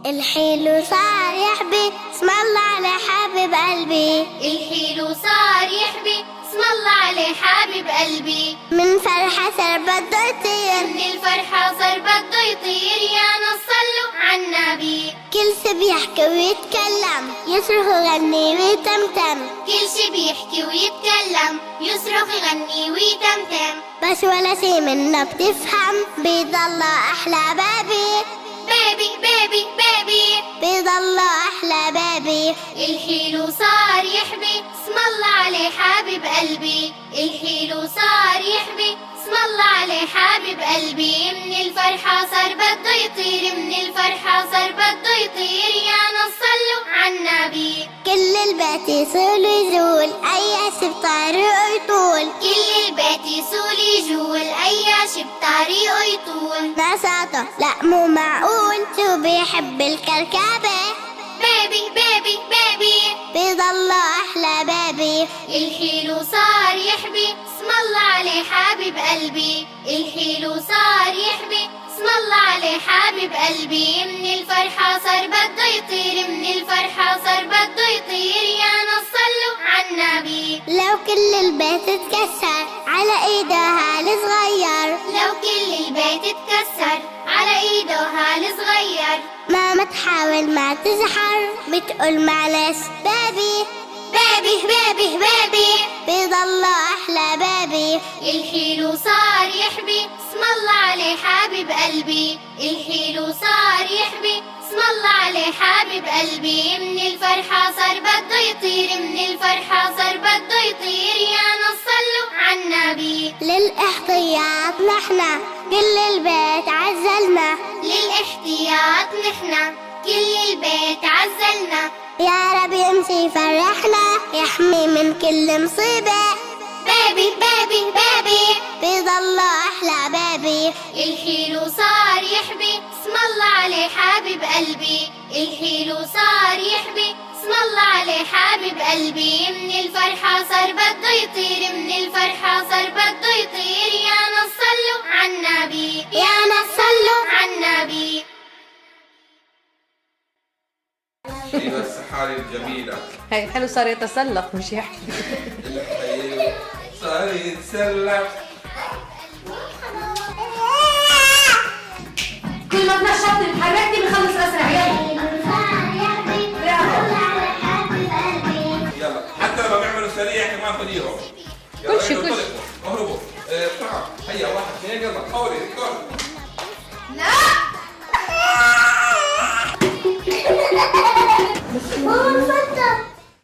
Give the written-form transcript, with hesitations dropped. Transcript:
الحلو صار يحبي اسم الله على حبيب قلبي. الحلو صار يحبي اسم الله عليه حبيب قلبي. من فرحة صار بده يطير، من الفرحة صار بده يطير، يا ناس صلوا عالنبي. كل شي بيحكي ويتكلم، يصرخ ويغني ويتمتم. كل شي بيحكي ويتكلم، يصرخ يغني ويتمتم. بس ولا شي منه بتفهم، بيضل أحلى بابي. بابي بابي بابي بيضل أحلى بابي. الحلو صار يحبي اسم الله عليه حبيب قلبي. الحلو صار يحبي اسم الله عليه حبيب قلبي. من الفرحة صار بده يطير، من الفرحة صار بده يطير، يا ناس صلوا عالنبي. كل البيت يصول يزول، أي شي بطريقه يطول. كل البيت يصول يجول، أي شي بطريقه يطول. نشاطه لا مو معقول، شو بيحب الكركبة. بابي بابي بابي بيضل أحلى بابي. الحلو صار يحبي اسم الله عليه حبيب قلبي. الحلو صار يحبي اسم الله عليه حبيب قلبي. من الفرحة صار بده يطير، من الفرحة صار بده يطير، يا ناس صلوا عالنبي. لو كل البيت اتكسر على ايده هالصغير، لو كل البيت اتكسر على ايده هالصغير، ماما تحاول ما تزحر، بتقول معلش بابي. بابي بابي بابي بيضل أحلى بابي. الحلو صار يحبي اسم الله عليه حبيب قلبي. الحلو صار يحبي اسم الله عليه حبيب قلبي. من الفرحة صار بده يطير، من الفرحة صار بده يطير، يا ناس صلوا عالنبي. للاحتياط نحنا كل البيت عزلنا، للاحتياط نحنا كل البيت عزلنا. يا رب يمشي يفرحنا، يحمي من كل مصيبة. بابي بابي بابي بيضل أحلى بابي. الحلو صار يحبي اسم الله عليه حبيب قلبي. الحلو صار يحبي اسم الله عليه حبيب قلبي. من الفرحة صار بده يطير، من الفرحة صار بده يطير، يا ناس صلوا عالنبي، يا ناس صلوا عالنبي. إلى السحاري الجميلة. هي حلو صار يتسلق مش يحكي. الحلو صار يتسلق. كل ما تنشطي تحركتي بخلص اسرع. يلا حتى لما بيعملوا سريع كمان خديهم. كل شيء كل شيء. اهربوا. بسرعة. هيا واحد اثنين يلا حاولي كل. لا